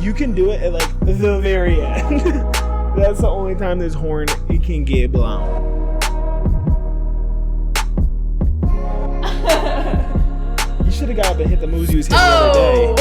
You can do it at like the very end. That's the only time this horn it can get blown. You should have got up and hit the moves you was hitting the other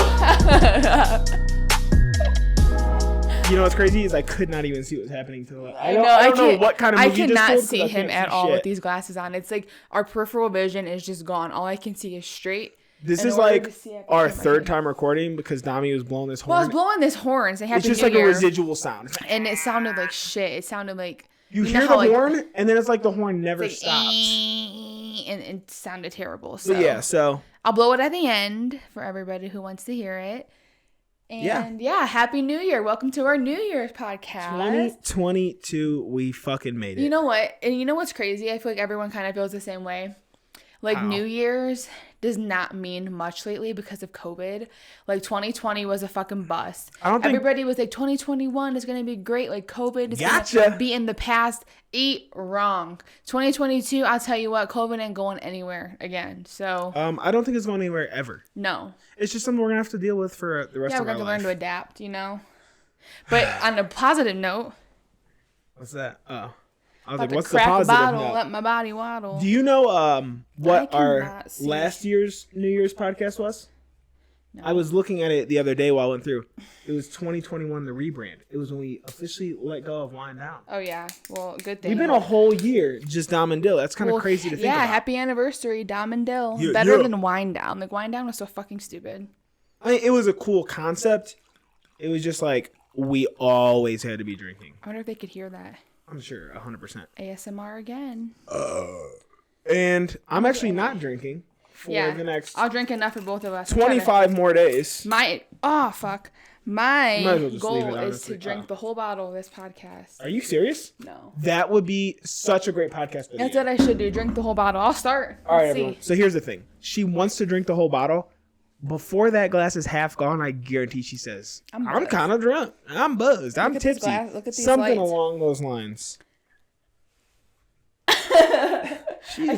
day. You know what's crazy is I could not even see what was happening to the I don't know what kind of movie you just cannot pulled, see him at all shit. with these glasses on. It's like our peripheral vision is just gone. All I can see is straight. This is like our third time recording because Dami was blowing this horn. Well, I was blowing this horn. So it's just like a residual sound. Like, and it sounded like shit. It sounded like... You hear the horn, and then it's like the horn never stops. And it sounded terrible. So but yeah, so... I'll blow it at the end for everybody who wants to hear it. And yeah, Happy New Year. Welcome to our New Year's podcast. 2022, we fucking made it. You know what? And you know what's crazy? I feel like everyone kind of feels the same way. Like, New Year's does not mean much lately because of COVID. Like, 2020 was a fucking bust. Everybody was like, 2021 is going to be great. Like, COVID is going to be in the past. Eat wrong. 2022, I'll tell you what, COVID ain't going anywhere again. So I don't think it's going anywhere ever. No. It's just something we're going to have to deal with for the rest of our life. Yeah, we're going to learn to adapt, you know? But on a positive note. What's that? Oh. I was like, what's the positive note? Let my body waddle. Do you know what our last year's New Year's podcast was? No. I was looking at it the other day while I went through. It was 2021, the rebrand. It was when we officially let go of Wind Down. Oh, yeah. Well, good thing. We've been a whole year just Dom and Dyl. That's kind of crazy to think about. Yeah, happy anniversary, Dom and Dyl. Better than Wind Down. Like, Wind Down was so fucking stupid. I mean, it was a cool concept. It was just like, we always had to be drinking. I wonder if they could hear that. I'm sure, 100%. ASMR again. And I'm actually not drinking for the next... I'll drink enough for both of us. 25 more days. My goal is to drink the whole bottle of this podcast. Are you serious? No. That would be such a great podcast video. That's what I should do. Drink the whole bottle. I'll start. All right, everyone. So here's the thing. She wants to drink the whole bottle. Before that glass is half gone, I guarantee she says, I'm kind of drunk. I'm buzzed. I'm tipsy. Look at these Something lights. along those lines. I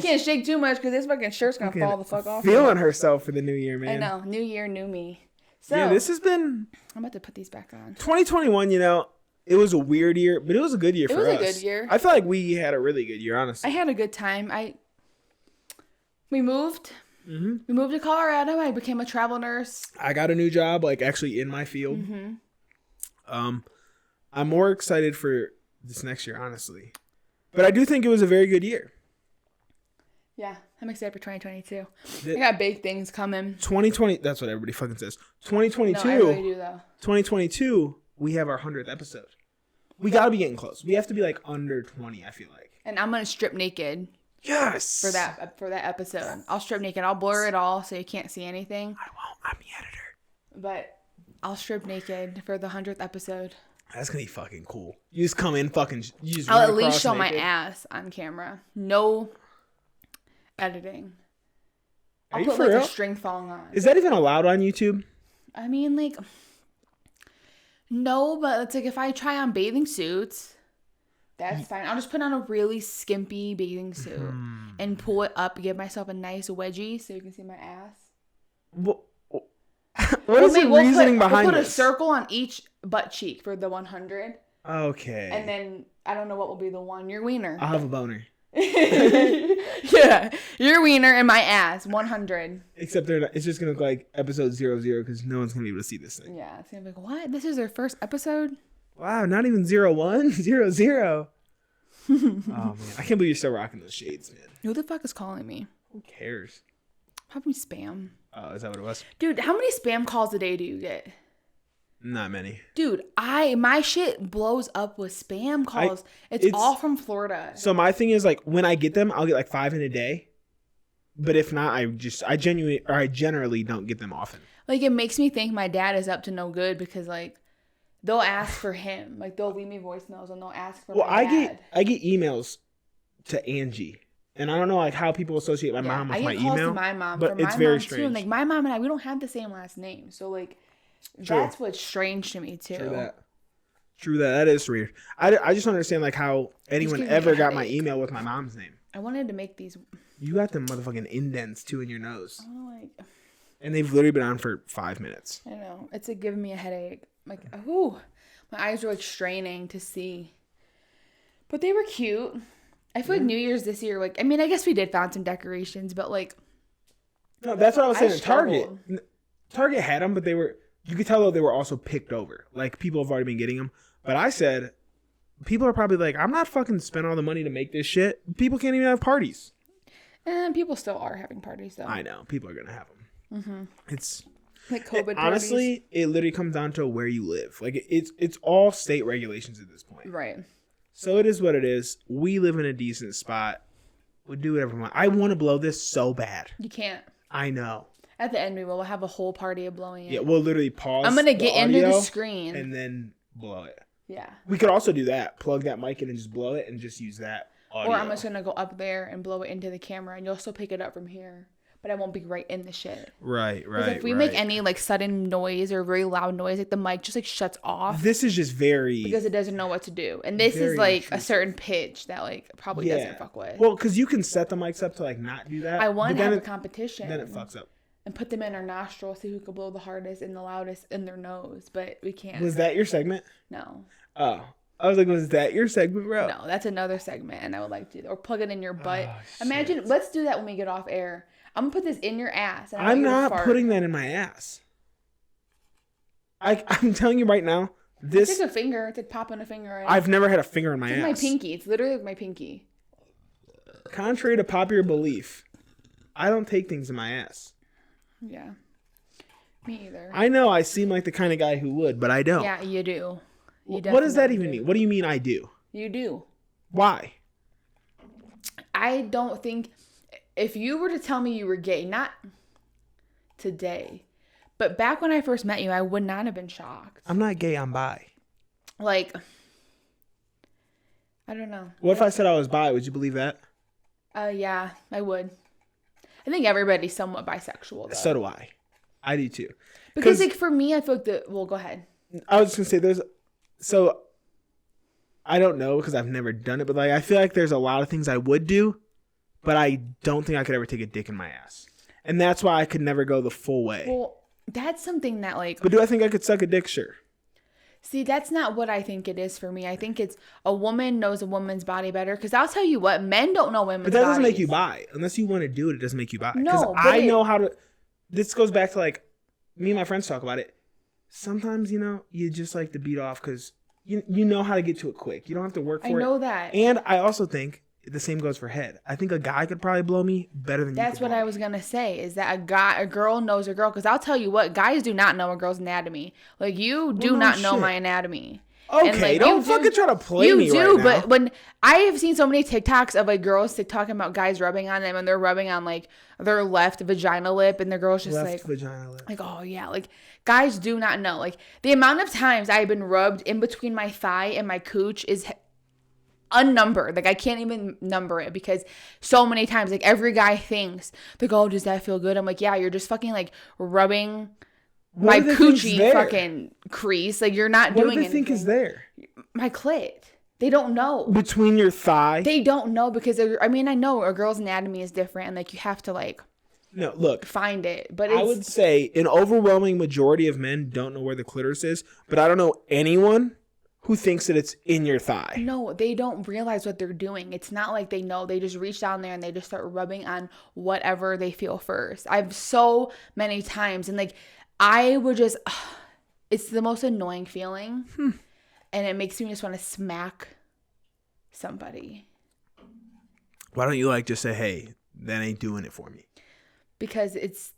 can't shake too much because this fucking shirt's going to fall the fuck off. Feeling herself for the new year, man. I know. New year, new me. So, yeah, this has been... I'm about to put these back on. 2021, you know, it was a weird year, but it was a good year for us. It was a good year. I feel like we had a really good year, honestly. I had a good time. We moved... Mm-hmm. We moved to Colorado. I became a travel nurse. I got a new job, like actually in my field. Mm-hmm. I'm more excited for this next year, honestly. But I do think it was a very good year. Yeah, I'm excited for 2022. I got big things coming. 2020, that's what everybody fucking says. 2022. No, I really do, though. 2022, we have our 100th episode. We got to be getting close. We have to be like under 20, I feel like. And I'm going to strip naked. Yes. For that episode. I'll strip naked. I'll blur it all so you can't see anything. I won't. I'm the editor. But I'll strip naked for the 100th episode. That's going to be fucking cool. You just come in fucking... I'll at least show my ass on camera. No editing. I'll put like a string thong on. Is that even allowed on YouTube? I mean, like... No, but it's like if I try on bathing suits... That's fine. I'll just put on a really skimpy bathing suit and pull it up, give myself a nice wedgie so you can see my ass. What is the reasoning behind this? We'll put a circle on each butt cheek for the 100. Okay. And then I don't know what will be the one. Your wiener. I'll have a boner. Yeah. Your wiener and my ass. 100. Except it's just going to look like episode 00 because no one's going to be able to see this thing. Yeah. It's going to be like, what? This is their first episode? Wow, not even 01? 00. Oh, man. I can't believe you're still rocking those shades, man. Who the fuck is calling me? Who cares? Probably spam. Oh, is that what it was? Dude, how many spam calls a day do you get? Not many. Dude, my shit blows up with spam calls. It's all from Florida. So my thing is, like, when I get them, I'll get like 5 in a day. But if not, I generally don't get them often. Like, it makes me think my dad is up to no good because, like, they'll ask for him. Like, they'll leave me voicemails and they'll ask for my dad. I get emails to Angie. And I don't know, like, how people associate my mom with my email. I get calls to my mom. But it's very strange. Too. And, like, my mom and I, we don't have the same last name. So, like, that's what's strange to me, too. True that. That is weird. I just don't understand, like, how anyone ever got my email with my mom's name. I wanted to make these. You got them motherfucking indents, too, in your nose. I don't know, like... And they've literally been on for 5 minutes. I know. It's giving me a headache. like, ooh, my eyes were like straining to see. But they were cute. I feel like New Year's this year, like, I mean, I guess we did find some decorations, but like. No, that's what I was saying. Target had them, but you could tell though they were also picked over. Like, people have already been getting them. But I said, people are probably like, I'm not fucking spending all the money to make this shit. People can't even have parties. And people still are having parties, though. I know. People are going to have them. Mm-hmm. It's like COVID parties. Honestly, it literally comes down to where you live. Like, it's all state regulations at this point. Right. So it is what it is. We live in a decent spot. We do whatever we want. I want to blow this so bad. You can't. I know. At the end, we will have a whole party of blowing it. Yeah, we'll literally pause. I'm going to get into the screen. And then blow it. Yeah. We could also do that. Plug that mic in and just blow it and just use that audio. Or I'm just going to go up there and blow it into the camera and you'll still pick it up from here. But I won't be right in the shit. Right. Because if we make any like sudden noise or very loud noise, like the mic just like shuts off. This is just very... Because it doesn't know what to do. And this is like a certain pitch that like probably doesn't fuck with. Well, because you can set the mics up to like not do that. I want to have a competition. Then it fucks up. And put them in our nostrils, see who could blow the hardest and the loudest in their nose. But we can't. Was that your segment? No. Oh. I was like, was that your segment, bro? No, that's another segment, and I would like to do that. Or plug it in your butt. Imagine, let's do that when we get off air. I'm going to put this in your ass. And I'm not putting that in my ass. I'm telling you right now, this... It's like a finger. It's like popping a finger in. I've never had a finger in my ass. It's my pinky. It's literally like my pinky. Contrary to popular belief, I don't take things in my ass. Yeah. Me either. I know I seem like the kind of guy who would, but I don't. Yeah, you do. What does that even mean? What do you mean I do? You do. Why? I don't think... If you were to tell me you were gay, not today, but back when I first met you, I would not have been shocked. I'm not gay, I'm bi. Like, I don't know. What if I said I was bi? Would you believe that? Yeah, I would. I think everybody's somewhat bisexual, though. So do I. I do too. Because like for me, I feel like well, go ahead. I was just gonna say so I don't know because I've never done it, but like I feel like there's a lot of things I would do, but I don't think I could ever take a dick in my ass. And that's why I could never go the full way. Well, that's something that like... But do I think I could suck a dick? Sure. See, that's not what I think it is for me. I think it's a woman knows a woman's body better. Because I'll tell you what, men don't know women's bodies. But that doesn't make you bi. Unless you want to do it, it doesn't make you bi. No, because I know how to... This goes back to like... Me and my friends talk about it. Sometimes, you just like to beat off because you know how to get to it quick. You don't have to work for it. I know that. And I also think... The same goes for head. I think a guy could probably blow me better than you. That's what I was going to say, is that a girl knows a girl. Because I'll tell you what, guys do not know a girl's anatomy. Like, you do not know my anatomy. Okay, and, like, don't fucking try to play me right now. You do, but when I have seen so many TikToks of like girls talking about guys rubbing on them and they're rubbing on like their left vagina lip and the girl's just left vagina lip. Like, oh yeah, like guys do not know. Like the amount of times I've been rubbed in between my thigh and my cooch is unnumbered. Like I can't even number it because so many times like every guy thinks like, oh, does that feel good? I'm like, yeah, you're just fucking like rubbing my coochie fucking crease. Like you're not doing anything. What do they think is there? My clit. They don't know. Between your thigh? They don't know because I know a girl's anatomy is different and like you have to like find it. But I would say an overwhelming majority of men don't know where the clitoris is, but I don't know anyone who thinks that it's in your thigh. No, they don't realize what they're doing. It's not like they know. They just reach down there and they just start rubbing on whatever they feel first. I've so many times. And like, I would just, it's the most annoying feeling. And it makes me just want to smack somebody. Why don't you like just say, hey, that ain't doing it for me? Because it's...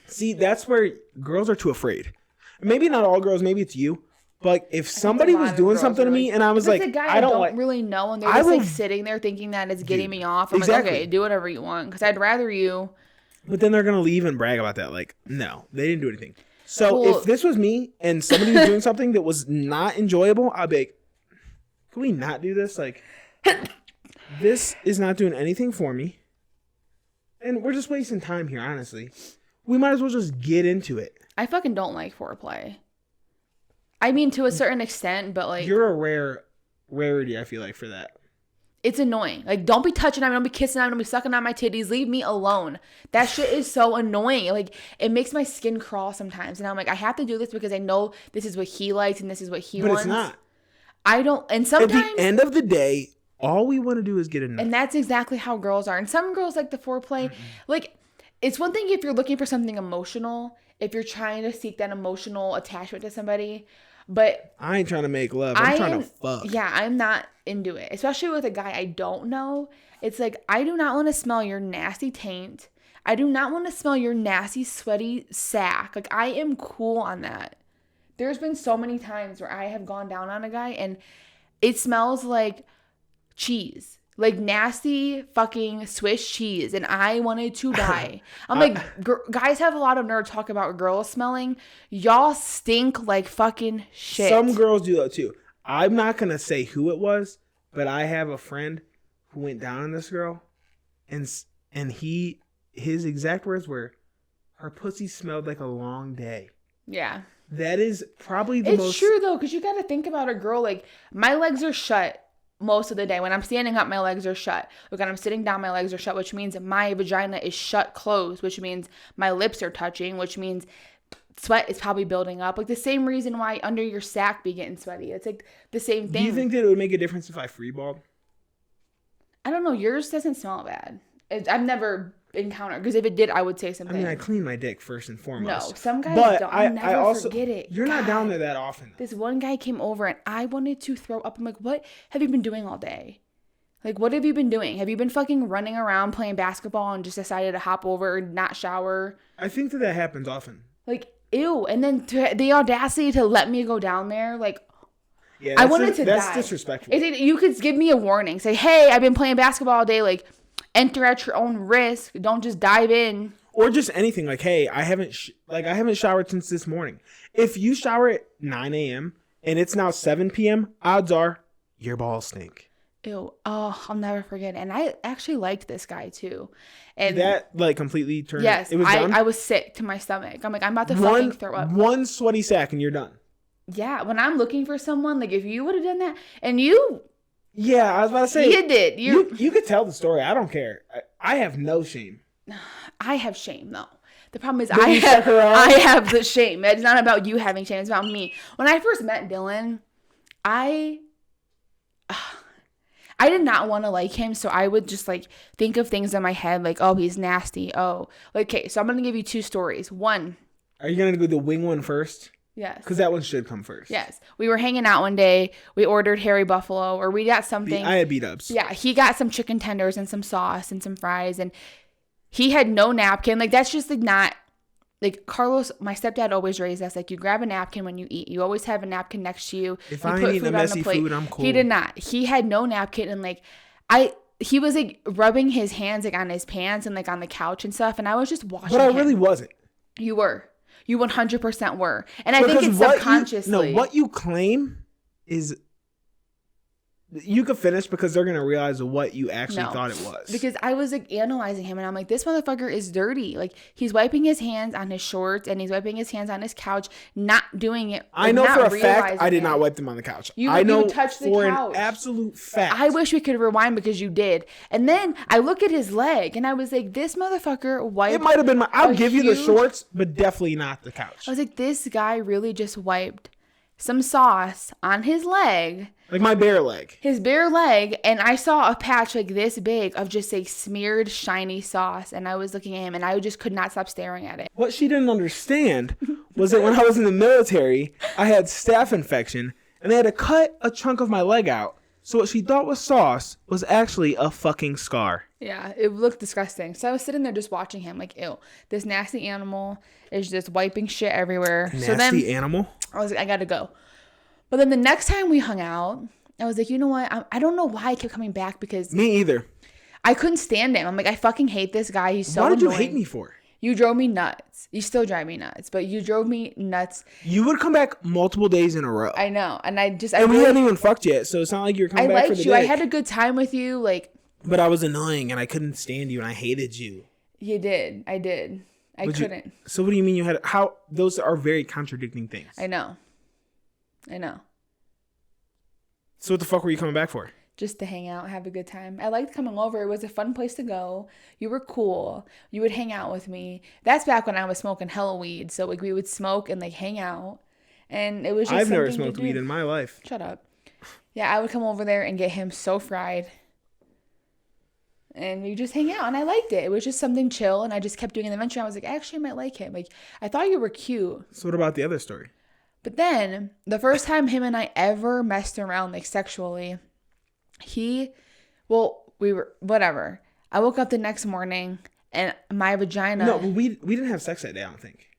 See, that's where girls are too afraid. Maybe not all girls. Maybe it's you. But like, if somebody was doing something to me and I was like, I don't really know, and they're just like sitting there thinking that it's getting me off. I'm like, okay, do whatever you want, because I'd rather you. But then they're gonna leave and brag about that. Like, no, they didn't do anything. So if this was me and somebody was doing something that was not enjoyable, I'd be like, can we not do this? Like, this is not doing anything for me, and we're just wasting time here. Honestly, we might as well just get into it. I fucking don't like foreplay. I mean, to a certain extent, but like... You're a rarity, I feel like, for that. It's annoying. Like, don't be touching on me. Don't be kissing on me. Don't be sucking on my titties. Leave me alone. That shit is so annoying. Like, it makes my skin crawl sometimes. And I'm like, I have to do this because I know this is what he likes and this is what he wants. But it's not. I don't. And sometimes. At the end of the day, all we want to do is get a nut. And that's exactly how girls are. And some girls like the foreplay. Mm-hmm. Like, it's one thing if you're looking for something emotional, if you're trying to seek that emotional attachment to somebody. But I ain't trying to make love. I'm trying to fuck. Yeah, I'm not into it. Especially with a guy I don't know. It's like, I do not want to smell your nasty taint. I do not want to smell your nasty, sweaty sack. Like, I am cool on that. There's been so many times where I have gone down on a guy and it smells like cheese. Like nasty fucking Swiss cheese, and I wanted to die. I'm like, guys have a lot of nerve talk about girls smelling. Y'all stink like fucking shit. Some girls do that too. I'm not gonna say who it was, but I have a friend who went down on this girl, and his exact words were, "Her pussy smelled like a long day." Yeah, that is probably the most. It's true though, because you got to think about a girl. Like, my legs are shut most of the day. When I'm standing up, my legs are shut. Like, when I'm sitting down, my legs are shut, which means my vagina is shut closed, which means my lips are touching, which means sweat is probably building up. Like, the same reason why under your sack be getting sweaty. It's like the same thing. Do you think that it would make a difference if I freeballed? I don't know. Yours doesn't smell bad. I've never encountered, because if it did, I would say something. I mean, I clean my dick first and foremost. No, some guys don't. I never also forget it. You're not down there that often. This one guy came over and I wanted to throw up. I'm like, what have you been doing all day? Like, what have you been doing? Have you been fucking running around playing basketball and just decided to hop over and not shower? I think that happens often. Like, ew. And then the audacity to let me go down there, like, yeah, I wanted to die. That's disrespectful. You could give me a warning. Say, hey, I've been playing basketball all day. Like, enter at your own risk. Don't just dive in. Or just anything. Like, hey, I haven't showered since this morning. If you shower at 9 a.m. and it's now 7 p.m., odds are your balls stink. Ew. Oh, I'll never forget. And I actually liked this guy too. And that like completely turned. Yes, it was I was sick to my stomach. I'm like, I'm about to fucking throw up. One sweaty sack and you're done. Yeah, when I'm looking for someone, like if you would have done that, and you. Yeah, I was about to say. You did. You could tell the story. I don't care. I have no shame. I have shame though. The problem is I have the shame. It's not about you having shame. It's about me. When I first met Dylan, I did not want to like him, so I would just like think of things in my head like, oh, he's nasty. Oh, like, okay, so I'm going to give you two stories. One. Are you going to do the wing one first? Yes. Because that one should come first. Yes. We were hanging out one day. We ordered Harry Buffalo, or we got something. I had B-dubs. Yeah. He got some chicken tenders and some sauce and some fries, and he had no napkin. Like, that's just like not, like, Carlos, my stepdad always raised us, like, you grab a napkin when you eat. You always have a napkin next to you. If I ain't eating messy food, I'm cool. He did not. He had no napkin, and like, he was like rubbing his hands like on his pants and like on the couch and stuff, and I was just watching him. But I really wasn't. You were. You 100% were. And I think it's subconsciously. What you claim is you could finish because they're going to realize what you actually thought it was. Because I was like analyzing him and I'm like, this motherfucker is dirty. Like, he's wiping his hands on his shorts and he's wiping his hands on his couch, not doing it. I know for a fact I did not wipe them on the couch. I know touched the for couch. An absolute fact. I wish we could rewind because you did. And then I look at his leg and I was like, this motherfucker wiped. It might have been I'll give you the shorts, but definitely not the couch. I was like, this guy really just wiped some sauce on his leg. Like my bare leg. His bare leg. And I saw a patch like this big of just like smeared shiny sauce. And I was looking at him and I just could not stop staring at it. What she didn't understand was that when I was in the military, I had staph infection and they had to cut a chunk of my leg out. So what she thought was sauce was actually a fucking scar. Yeah, it looked disgusting. So I was sitting there just watching him like, ew, this nasty animal is just wiping shit everywhere. Nasty animal? I was like, I gotta go. But then the next time we hung out, I was like, you know what? I don't know why I kept coming back because... Me either. I couldn't stand him. I'm like, I fucking hate this guy. He's so annoying. Why did you hate me for? You drove me nuts. You still drive me nuts, but you drove me nuts. You would come back multiple days in a row. I know. And we hadn't even fucked yet, so it's not like you were coming back for the dick. I had a good time with you, like... But I was annoying, and I couldn't stand you, and I hated you. You did. I did. I couldn't. So what do you mean you had... How... Those are very contradicting things. I know. So what the fuck were you coming back for? just to hang out, have a good time. I liked coming over. It was a fun place to go. You were cool. You would hang out with me. That's back when I was smoking hella weed. So like we would smoke and like hang out. And it was just I've never smoked weed in my life. Shut up. Yeah, I would come over there and get him so fried. And we just hang out. And I liked it. It was just something chill. And I just kept doing it. And eventually I was like, actually, I might like him. Like, I thought you were cute. So what about the other story? But then, the first time him and I ever messed around, like, sexually, whatever. I woke up the next morning and my vagina. No, we didn't have sex that day, I don't think.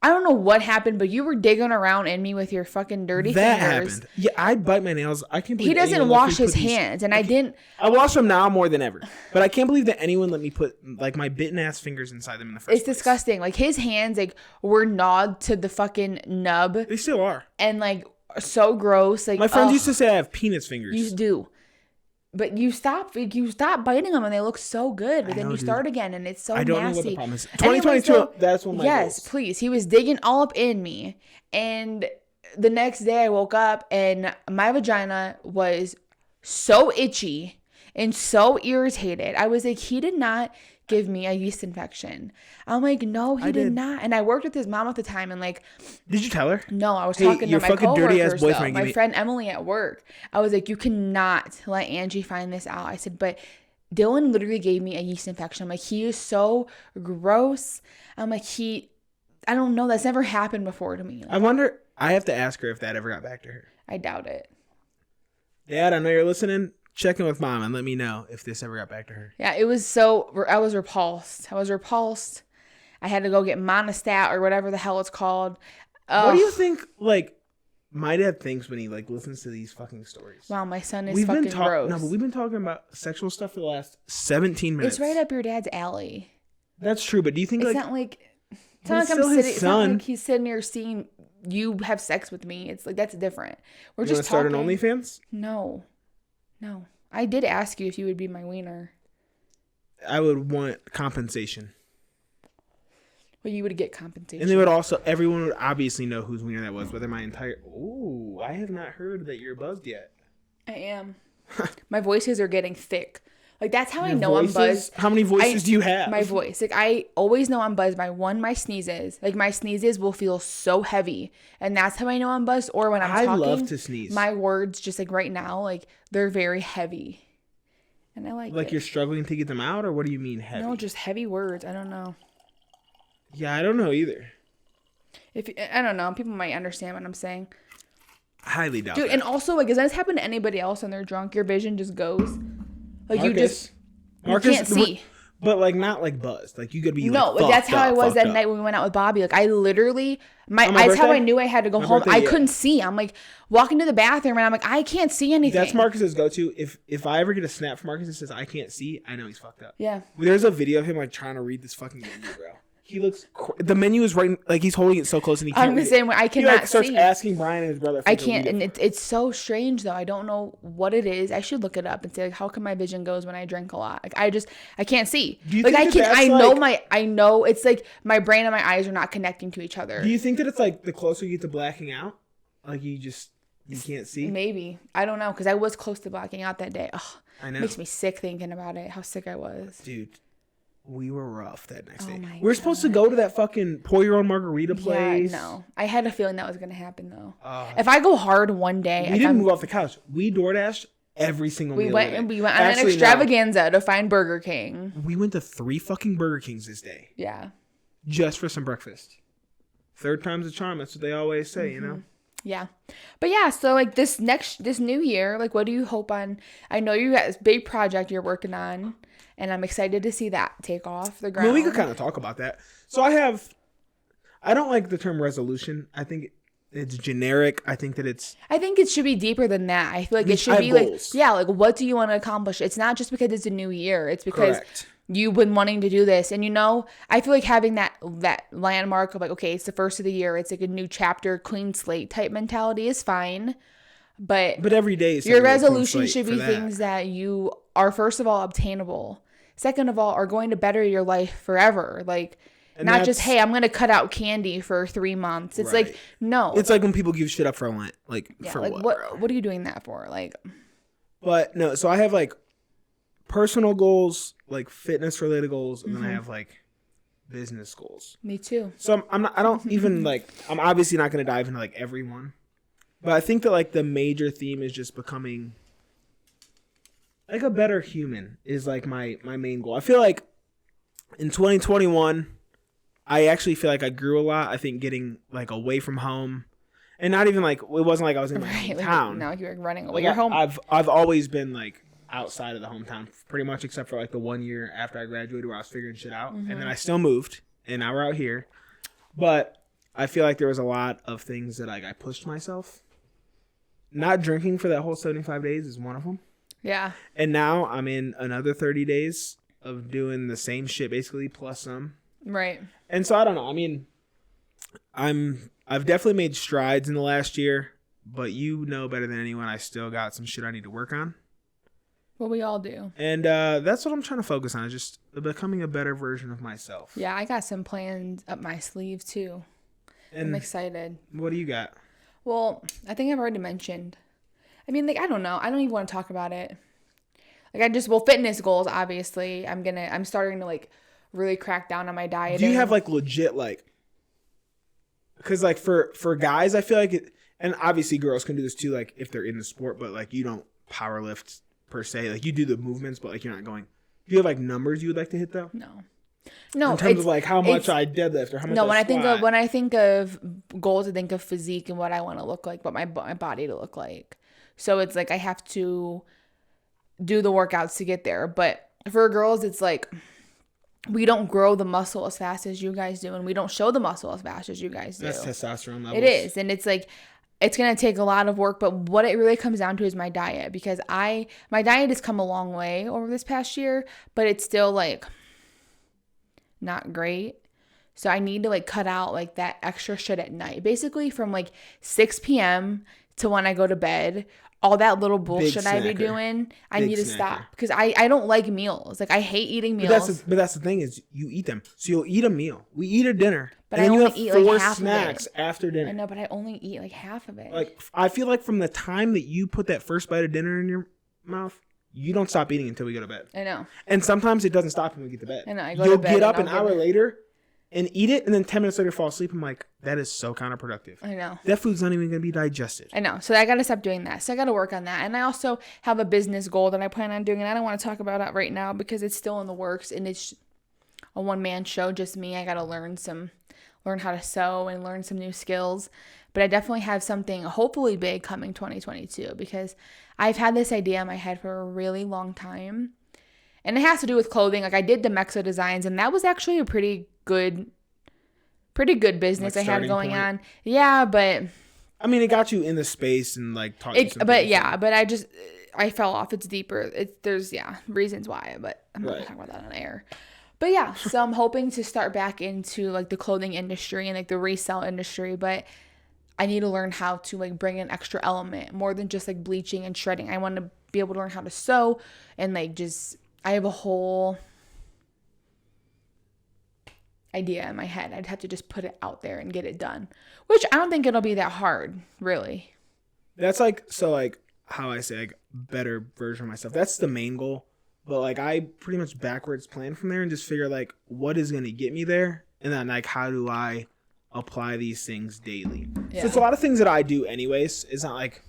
I don't know what happened, but you were digging around in me with your fucking dirty fingers. That happened. Yeah, I bite my nails. I can't believe he doesn't wash his hands, and I didn't. I wash them now more than ever, but I can't believe that anyone let me put like my bitten ass fingers inside them in the first place. It's disgusting. Like his hands, like were gnawed to the fucking nub. They still are, and like so gross. Like my friends used to say I have penis fingers. You do. But you stop biting them and they look so good. But then you start again and it's so nasty. I don't know what the problem is. 2022, that's when my Yes, goals. Please. He was digging all up in me. And the next day I woke up and my vagina was so itchy and so irritated. I was like, he did not give me a yeast infection. I'm like, no, he did not. And I worked with his mom at the time and like, did you tell her? No, I was talking to my fucking dirty ass coworkers, boyfriend. My friend Emily at work. I was like, you cannot let Angie find this out. I said, but Dylan literally gave me a yeast infection. I'm like, he is so gross. I'm like, I don't know. That's never happened before to me. Like, I wonder, I have to ask her if that ever got back to her. I doubt it. Dad, I know you're listening. Check in with mom and let me know if this ever got back to her. Yeah, I was repulsed. I had to go get Monistat or whatever the hell it's called. What do you think, like, my dad thinks when he, like, listens to these fucking stories? Wow, my son is fucking gross. No, but we've been talking about sexual stuff for the last 17 minutes. It's right up your dad's alley. That's true, but do you think, it's not like he's sitting here seeing you have sex with me. It's like, that's different. We're just talking. Start an OnlyFans? No. I did ask you if you would be my wiener. I would want compensation. Well, you would get compensation. And everyone would obviously know whose wiener that was, whether my entire... Ooh, I have not heard that you're buzzed yet. I am. My voices are getting thick. Like, that's how I know I'm buzzed. How many voices do you have? My voice. Like, I always know I'm buzzed by my sneezes. Like, my sneezes will feel so heavy. And that's how I know I'm buzzed. Or when I'm talking. I love to sneeze. My words, just like right now, like, they're very heavy. And I like it. Like, you're struggling to get them out? Or what do you mean heavy? No, just heavy words. I don't know. Yeah, I don't know either. I don't know. People might understand what I'm saying. I highly doubt Dude, that. and also, like, does this happen to anybody else when they're drunk? Your vision just goes... Like Marcus you can't see. But like not like buzzed. Like you could be no, like, that's how I was that night when we went out with Bobby. Like I literally that's how I knew I had to go home. I couldn't see. I'm like walking to the bathroom and I'm like, I can't see anything. That's Marcus's go-to. If I ever get a snap from Marcus that says I can't see, I know he's fucked up. Yeah. There's a video of him like trying to read this fucking menu, bro. He looks. The menu is right. Like he's holding it so close and he can't. I'm the same way. I cannot see. He like starts see. asking Brian and his brother. I can't, and it's so strange though. I don't know what it is. I should look it up and say like, how come my vision goes when I drink a lot? Like I can't see. Do you like think I know it's like my brain and my eyes are not connecting to each other. Do you think that it's like the closer you get to blacking out, like you can't see? Maybe. I don't know because I was close to blacking out that day. Ugh, I know. Makes me sick thinking about it. How sick I was, dude. We were rough that next day. My we were supposed to go to that fucking pour your own margarita place. Yeah, no. I had a feeling that was going to happen though. If I go hard one day. We didn't move off the couch. We DoorDashed every single meal. We went on an extravaganza to find Burger King. We went to 3 fucking Burger Kings this day. Yeah. Just for some breakfast. Third time's a charm. That's what they always say, you know? Yeah. But yeah, so like this new year, like what do you hope on? I know you got this big project you're working on. And I'm excited to see that take off the ground. Well, we could kind of talk about that. So I don't like the term resolution. I think it's generic. I think it should be deeper than that. I feel like it should be goals. Like what do you want to accomplish? It's not just because it's a new year. It's because you've been wanting to do this. And I feel like having that landmark of like, okay, it's the first of the year. It's like a new chapter, clean slate type mentality is fine. But every day is your resolution should be things that you are, first of all, obtainable. Second of all, are going to better your life forever. Like, and not just, hey, I'm going to cut out candy for 3 months. It's like, no. It's like when people give shit up for Lent. Like, for like, what? What are you doing that for? Like, But no, so I have like personal goals, like fitness related goals, and then I have like business goals. Me too. So I don't even like, I'm obviously not going to dive into like every one, but I think that like the major theme is just becoming like a better human is like my main goal. I feel like in 2021, I actually feel like I grew a lot. I think getting like away from home, and not even like, it wasn't like I was in my hometown. Like, no, you're running away. You're home. I've always been like outside of the hometown pretty much, except for like the 1 year after I graduated where I was figuring shit out. And then I still moved and now we're out here. But I feel like there was a lot of things that like I pushed myself. Not drinking for that whole 75 days is one of them. Yeah. And now I'm in another 30 days of doing the same shit basically plus some. Right. And so I don't know. I mean, I've definitely made strides in the last year, but you know better than anyone, I still got some shit I need to work on. Well, we all do. And that's what I'm trying to focus on, is just becoming a better version of myself. Yeah, I got some plans up my sleeve too. And I'm excited. What do you got? Well, I think I've already mentioned. I mean, like, I don't know. I don't even want to talk about it. Like, fitness goals, obviously. I'm starting to like really crack down on my diet. Do you have like legit like, because like for guys, I feel like it, and obviously girls can do this too, like if they're in the sport, but like you don't power lift per se, like you do the movements, but like you're not going. Do you have like numbers you would like to hit though? No, in terms of like how much I deadlift or how much. No, when I think of goals, I think of physique and what I want to look like, what my body to look like. So it's like I have to do the workouts to get there. But for girls, it's like we don't grow the muscle as fast as you guys do, and we don't show the muscle as fast as you guys do. That's testosterone levels. It is, and it's like it's gonna take a lot of work. But what it really comes down to is my diet, because my diet has come a long way over this past year, but it's still like not great. So I need to like cut out like that extra shit at night, basically from like 6 p.m. to when I go to bed. All that little bullshit I be doing, I need to stop, because I don't like meals. Like I hate eating meals. But that's the thing, is you eat them. So you'll eat a meal. We eat a dinner. But and I only eat like 4 snacks after dinner. I know, but I only eat like half of it. Like I feel like from the time that you put that first bite of dinner in your mouth, you don't stop eating until we go to bed. I know. And sometimes it doesn't stop when we get to bed. I know. You'll get up an hour later and eat it, and then 10 minutes later fall asleep. I'm like, that is so counterproductive. I know. That food's not even going to be digested. I know. So I got to stop doing that. So I got to work on that. And I also have a business goal that I plan on doing, and I don't want to talk about it right now because it's still in the works, and it's a one-man show, just me. I got to learn how to sew and learn some new skills. But I definitely have something hopefully big coming 2022, because I've had this idea in my head for a really long time. And it has to do with clothing. Like I did Demexa Designs, and that was actually a pretty good business I had going on. Yeah, but I mean, it got you in the space and like taught you something. But yeah, but I fell off. It's deeper. There's reasons why, but I'm not gonna talk about that on air. But yeah, so I'm hoping to start back into like the clothing industry and like the resale industry, but I need to learn how to like bring an extra element more than just like bleaching and shredding. I want to be able to learn how to sew and like I have a whole idea in my head. I'd have to just put it out there and get it done, which I don't think it'll be that hard, really. That's like, so like how I say, like better version of myself. That's the main goal. But like I pretty much backwards plan from there and just figure like what is going to get me there. And then like, how do I apply these things daily? Yeah. So it's a lot of things that I do anyways. It's not like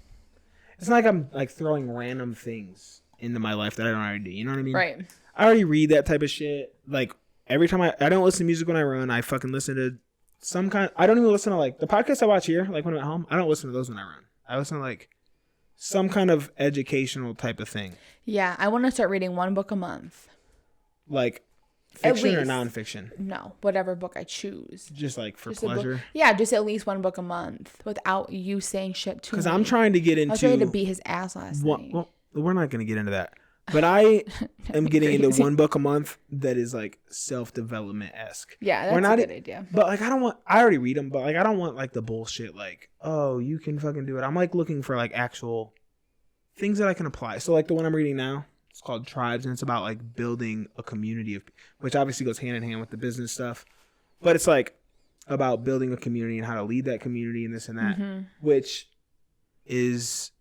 I'm like throwing random things into my life that I don't already do. You know what I mean? Right. I already read that type of shit. Like every time I don't listen to music when I run. I fucking listen to some kind. I don't even listen to like the podcasts I watch here. Like when I'm at home, I don't listen to those when I run. I listen to like some kind of educational type of thing. Yeah, I want to start reading one book a month. Like fiction or nonfiction? No, whatever book I choose. Just like for pleasure? Yeah, just at least one book a month without you saying shit to me. Because I'm trying to get into... I was ready to beat his ass last night. Well, we're not going to get into that. But I am getting into one book a month that is like self-development-esque. Yeah, that's a good idea. But like I already read them, but like I don't want like the bullshit like, oh, you can fucking do it. I'm like looking for like actual things that I can apply. So like the one I'm reading now, it's called Tribes, and it's about like building a community of, which obviously goes hand in hand with the business stuff. But it's like about building a community and how to lead that community and this and that, which is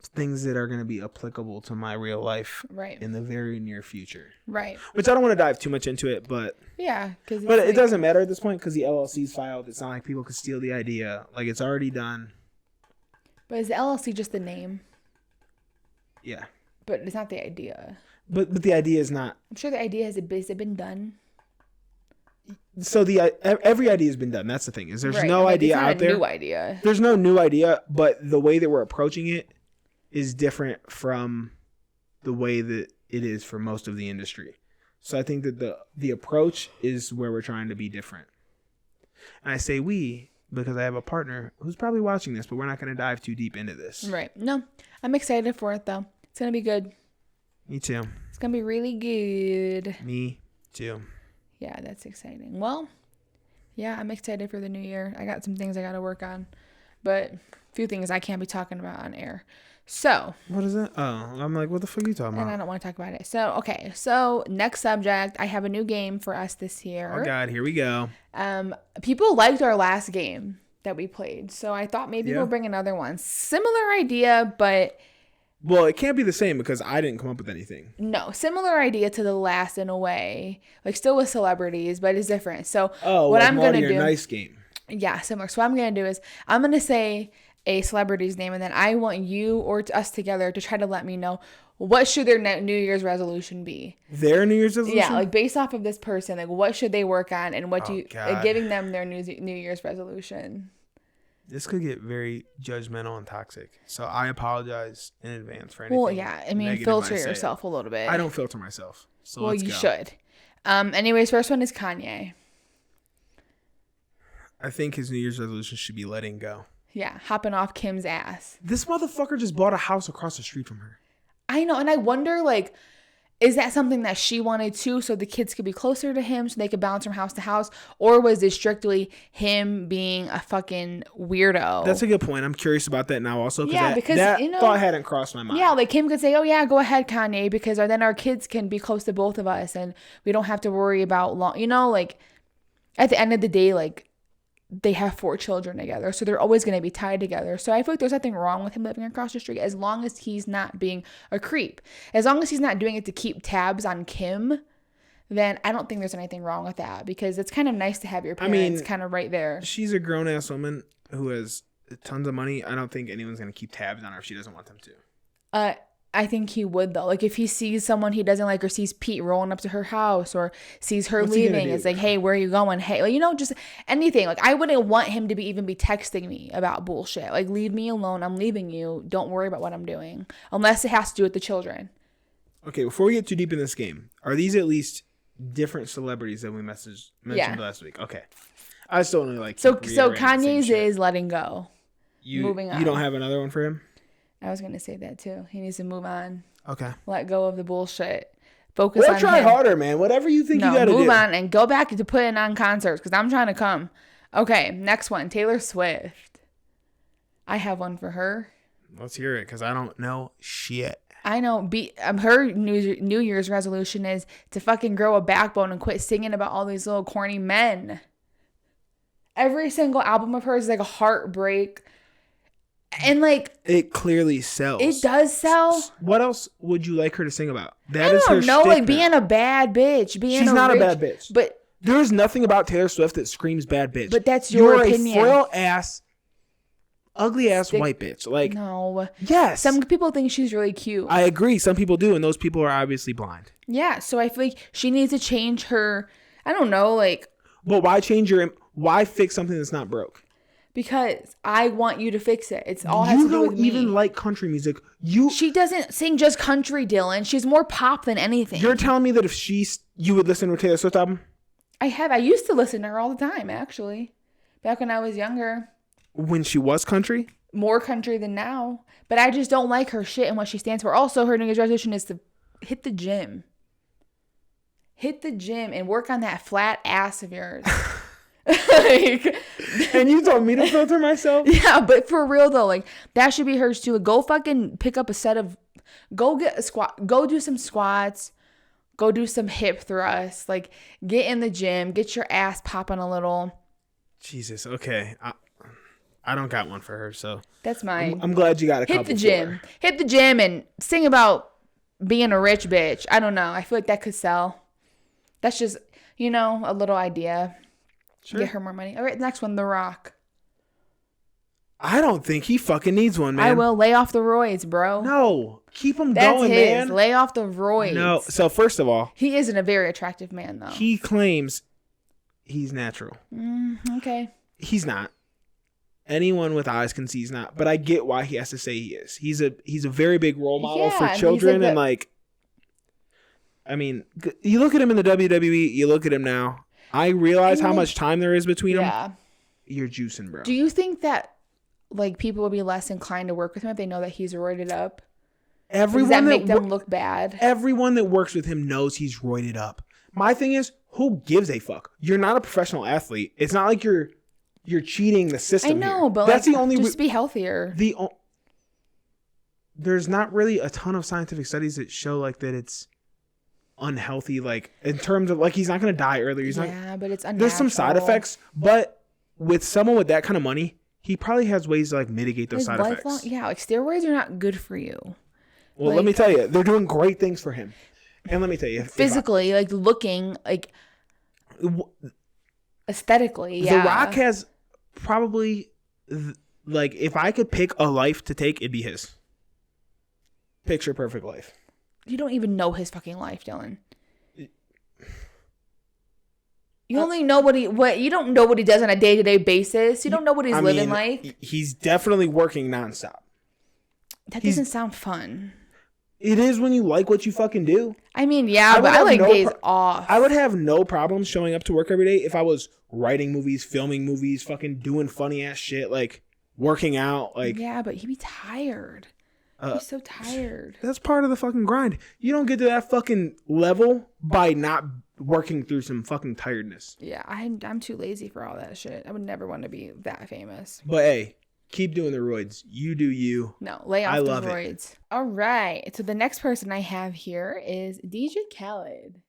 things that are going to be applicable to my real life in the very near future. Right. Which I don't want to dive too much into it, but yeah, but it doesn't matter at this point because the LLC's filed. It's not like people could steal the idea. Like it's already done. But is the LLC just the name? Yeah. But it's not the idea. But the idea is not. I'm sure the idea has it been done. So every idea has been done. That's the thing. Is there's no idea out there. New idea. There's no new idea, but the way that we're approaching it is different from the way that it is for most of the industry. So I think that the approach is where we're trying to be different. And I say we because I have a partner who's probably watching this, but we're not going to dive too deep into this. Right. No, I'm excited for it though. It's going to be good. Me too. It's going to be really good. Me too. Yeah, that's exciting. Well, yeah, I'm excited for the new year. I got some things I got to work on, but a few things I can't be talking about on air. So. What is that? Oh, I'm like, what the fuck are you talking about? And I don't want to talk about it. So, okay. So, next subject. I have a new game for us this year. Oh, God. Here we go. People liked our last game that we played. So, I thought maybe we'll bring another one. Similar idea, but... Well, it can't be the same because I didn't come up with anything. No, similar idea to the last in a way. Like still with celebrities, but it's different. So what I'm going to do. Nice game. Yeah, similar. So what I'm going to do is I'm going to say a celebrity's name and then I want you or us together to try to let me know what should their New Year's resolution be. Their New Year's resolution? Yeah, like based off of this person, like what should they work on and what giving them their New Year's resolution. This could get very judgmental and toxic. So I apologize in advance for anything. Well, yeah. I mean, filter yourself a little bit. I don't filter myself. So well, you should. Anyways, first one is Kanye. I think his New Year's resolution should be letting go. Yeah, hopping off Kim's ass. This motherfucker just bought a house across the street from her. I know. And I wonder, like... Is that something that she wanted too, so the kids could be closer to him, so they could bounce from house to house? Or was it strictly him being a fucking weirdo? That's a good point. I'm curious about that now also. Because that thought hadn't crossed my mind. Yeah, like Kim could say, oh yeah, go ahead, Kanye, because then our kids can be close to both of us and we don't have to worry about like at the end of the day, like they have 4 children together, so they're always going to be tied together. So I feel like there's nothing wrong with him living across the street as long as he's not being a creep. As long as he's not doing it to keep tabs on Kim, then I don't think there's anything wrong with that because it's kind of nice to have your parents kind of right there. She's a grown-ass woman who has tons of money. I don't think anyone's going to keep tabs on her if she doesn't want them to. I think he would though. Like if he sees someone he doesn't like or sees Pete rolling up to her house or sees her leaving, it's like, hey, where are you going? Hey, like, just anything. Like I wouldn't want him to even be texting me about bullshit. Like leave me alone. I'm leaving you. Don't worry about what I'm doing. Unless it has to do with the children. Okay, before we get too deep in this game, are these at least different celebrities that we mentioned last week? Okay. I still only like So Kanye's is letting go. Moving on. You don't have another one for him? I was going to say that too. He needs to move on. Okay. Let go of the bullshit. Focus on him. Try harder, man. Whatever you think you got to do. Move on and go back to putting on concerts because I'm trying to come. Okay, next one. Taylor Swift. I have one for her. Let's hear it because I don't know shit. I know. Her New Year's resolution is to fucking grow a backbone and quit singing about all these little corny men. Every single album of hers is like a heartbreak. And like it clearly sells. It does sell. What else would you like her to sing about? I don't know, like being a bad bitch. She's not a bad bitch. But there is nothing about Taylor Swift that screams bad bitch. But that's your opinion. You're a frail ass, ugly ass white bitch. Like no. Yes. Some people think she's really cute. I agree. Some people do, and those people are obviously blind. Yeah. So I feel like she needs to change her. I don't know, like. But why fix something that's not broke? Because I want you to fix it. It's all has to do with me. You don't even like country music. She doesn't sing just country, Dylan. She's more pop than anything. You're telling me that if you would listen to a Taylor Swift album? I have. I used to listen to her all the time, actually. Back when I was younger. When she was country? More country than now. But I just don't like her shit and what she stands for. Also, her New Year's resolution is to hit the gym. Hit the gym and work on that flat ass of yours. And you told me to filter myself? Yeah, but for real though, like that should be hers too. Go fucking pick up a set of, go get a squat, go do some squats, go do some hip thrusts, like get in the gym, get your ass popping a little. Jesus, okay. I don't got one for her, so that's mine. I'm glad you got a couple. Hit the gym and sing about being a rich bitch. I don't know. I feel like that could sell. That's just, a little idea. Sure. Get her more money. All right, next one, The Rock. I don't think he fucking needs one, man. I will lay off the roids, bro. No, keep him going, man. Lay off the roids. No, so first of all, he isn't a very attractive man, though. He claims he's natural. Okay. He's not. Anyone with eyes can see he's not. But I get why he has to say he is. He's a very big role model for children, and I mean, you look at him in the WWE. You look at him now. I realize how much time there is between them. You're juicing, bro. Do you think that people will be less inclined to work with him if they know that he's roided up? Does that make them look bad? Everyone that works with him knows he's roided up. My thing is, who gives a fuck? You're not a professional athlete. It's not like you're cheating the system. I know, but that's the only. Just be healthier. There's not really a ton of scientific studies that show that it's unhealthy. In terms of he's not going to die earlier. But it's unnatural. There's some side effects, but with someone with that kind of money, he probably has ways to mitigate those side effects. Yeah, steroids are not good for you. Well, let me tell you, they're doing great things for him. And let me tell you, physically, looking, aesthetically, yeah. The Rock has probably, if I could pick a life to take, it'd be his. Picture perfect life. You don't even know his fucking life, Dylan. You only know you don't know what he does on a day-to-day basis. You don't know what he's living like. He's definitely working nonstop. That doesn't sound fun. It is when you like what you fucking do. I mean, yeah, but I like days off. I would have no problem showing up to work every day if I was writing movies, filming movies, fucking doing funny ass shit, working out. Yeah, but he'd be tired. He's so tired. That's part of the fucking grind. You don't get to that fucking level by not working through some fucking tiredness. Yeah, I'm too lazy for all that shit. I would never want to be that famous. But hey, keep doing the roids. You do you. No, lay off the roids. All right. So the next person I have here is DJ Khaled.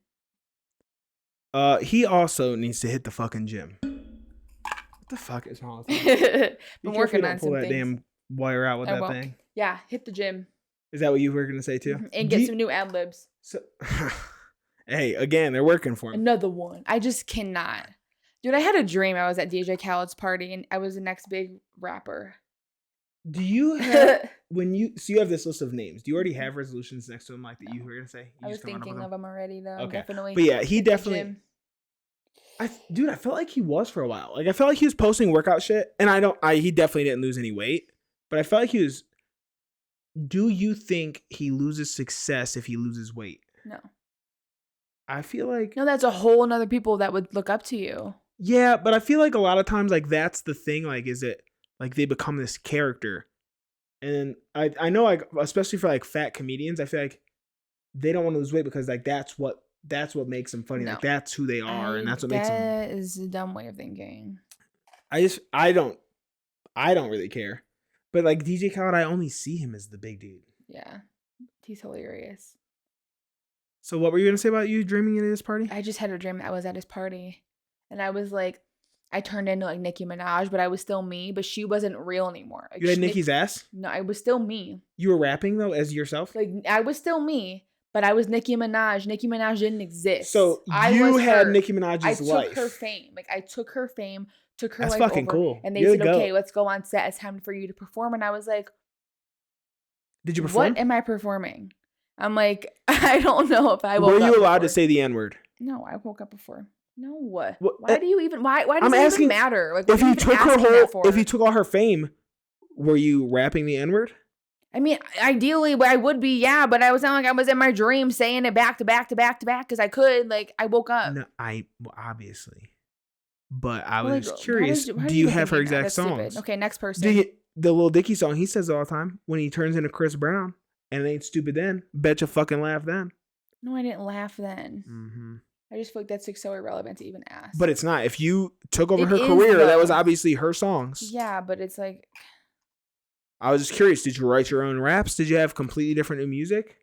He also needs to hit the fucking gym. What the fuck is wrong with him? Been working on some things. Pull that damn wire out with that won't. thing. Yeah, hit the gym. Is that what you were gonna say too? And get some new ad libs. So, hey, again, they're working for me. Another one. I just cannot. Dude, I had a dream. I was at DJ Khaled's party and I was the next big rapper. Do you have you have this list of names? Do you already have resolutions next to him that you were gonna say? I was thinking of them already though. Okay. Definitely. But yeah, he definitely. I felt like he was for a while. I felt like he was posting workout shit, and he definitely didn't lose any weight, but I felt like he was. Do you think he loses success if he loses weight? No. I feel like... No, that's a whole nother people that would look up to you. Yeah, but I feel like a lot of times, that's the thing, is it, they become this character. And I know, especially for, fat comedians, I feel like they don't want to lose weight because, that's what makes them funny. No. That's who they are, and that's what makes them... That is a dumb way of thinking. I don't really care. But DJ Khaled, I only see him as the big dude. Yeah. He's hilarious. So what were you going to say about you dreaming at his party? I just had a dream that I was at his party. And I was I turned into Nicki Minaj, but I was still me. But she wasn't real anymore. You had Nicki's ass? No, I was still me. You were rapping though as yourself? I was still me, but I was Nicki Minaj. Nicki Minaj didn't exist. So you had Nicki Minaj's life. I took her fame. I took her fame. Took her That's life fucking over, cool. And they said, okay, let's go on set. It's time for you to perform. And I was like, did you perform? What am I performing? I'm like, I don't know if I woke up. Were you allowed to say the N-word? No, I woke up before. No. Why do you even, why does it even matter? If you took all her fame, were you rapping the N-word? I mean, ideally, I would be, yeah, but I was sounding like I was in my dream saying it back to back to back to back because I could. I woke up. No, obviously. But I was curious, do you have her exact songs? Stupid. Okay, next person. The Lil Dicky song, he says all the time, when he turns into Chris Brown, and it ain't stupid then, betcha fucking laugh then. No, I didn't laugh then. Mm-hmm. I just feel like that's so irrelevant to even ask. But it's not. If you took over her career, that was obviously her songs. Yeah, but it's I was just curious, did you write your own raps? Did you have completely different new music?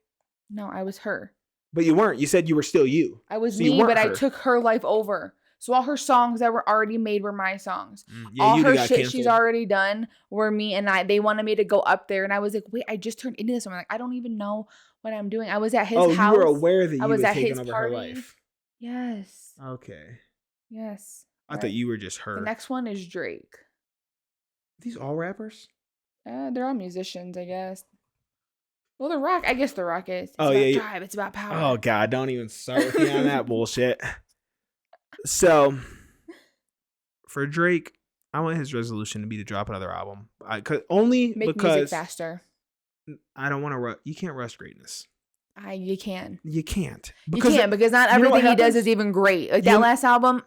No, I was her. But you weren't. You said you were still you. I was me, but I took her life over. So all her songs that were already made were my songs. Yeah, all her shit she's already done were me and I. They wanted me to go up there, and I was like, wait, I just turned into this. I'm like, I don't even know what I'm doing. I was at his house. Oh, you were aware that you was taking over her life. Yes. Okay. Yes. I thought you were just her. The next one is Drake. Are these all rappers? They're all musicians, I guess. Well, The Rock, I guess The Rock is. It's about drive. It's about power. Oh, God, don't even start with me on that bullshit. So, for Drake, I want his resolution to be to drop another album. Make music faster. I don't want to you can't rush greatness. You can. You can't. Because not everything he does is even great. Like that last album.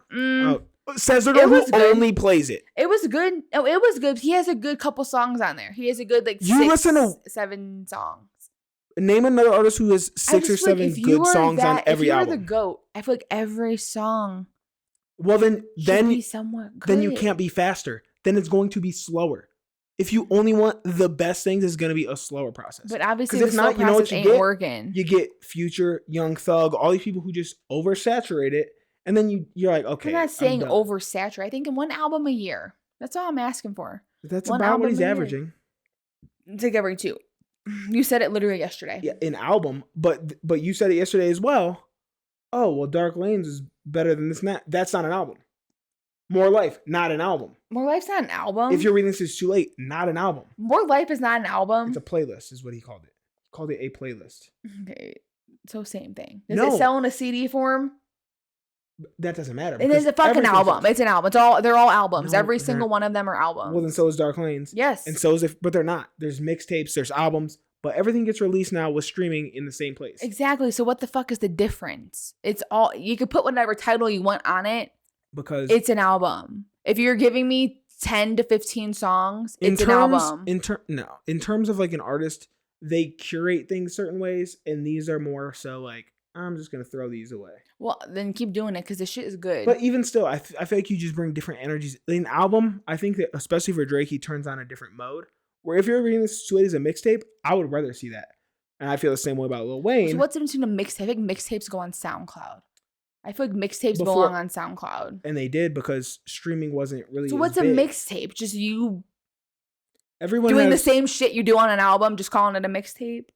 Says it who only plays it. It was good. Oh, it was good. He has a good couple songs on there. He has a good seven songs. Name another artist who has 6 or 7 good songs on every album. If you're the GOAT, I feel like every song. Well, then be somewhat good. Then you can't be faster. Then it's going to be slower. If you only want the best things, it's going to be a slower process. But obviously, the slow process ain't working. You get Future, Young Thug, all these people who just oversaturate it, and then you're like, okay. I'm not saying oversaturate. I think in one album a year. That's all I'm asking for. That's about what he's averaging. It's like every 2. You said it literally yesterday. Yeah, an album, but you said it yesterday as well. Oh, well, Dark Lanes is better than this and that. That's not an album. More Life, not an album. More Life's not an album. If you're reading this is too late, not an album. More Life is not an album. It's a playlist, is what he called it. He called it a playlist. Okay, so same thing. Does it sell in a CD form? That doesn't matter. It is a fucking album. It's an album. They're all albums. No, every single one of them are albums. Well, then so is Dark Lanes. Yes. And so is but they're not. There's mixtapes, there's albums, but everything gets released now with streaming in the same place. Exactly. So what the fuck is the difference? It's all, you could put whatever title you want on it. Because it's an album. If you're giving me 10 to 15 songs, it's an album. In terms of like an artist, they curate things certain ways, and these are more so like, I'm just gonna throw these away. Well, then keep doing it because the shit is good. But even still, I feel like you just bring different energies. In an album, I think that especially for Drake, he turns on a different mode. Where if you're reading this as a mixtape, I would rather see that. And I feel the same way about Lil Wayne. So what's into a mixtape? I think mixtapes go on SoundCloud. I feel like mixtapes belong on SoundCloud. And they did because streaming wasn't really. So what's a mixtape? Just you everyone doing the same shit you do on an album, just calling it a mixtape?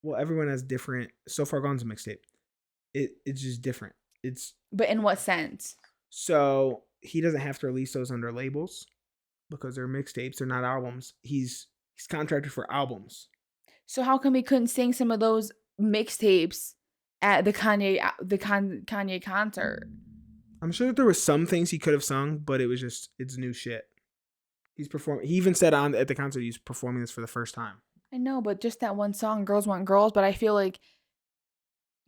Well, everyone has different. So Far Gone's a mixtape. It's just different. But in what sense? So he doesn't have to release those under labels because they're mixtapes. They're not albums. He's contracted for albums. So how come he couldn't sing some of those mixtapes at the Kanye concert? I'm sure that there was some things he could have sung, but it was just, it's new shit. He's performing. He even said at the concert he's performing this for the first time. I know, but just that one song, Girls Want Girls, but I feel like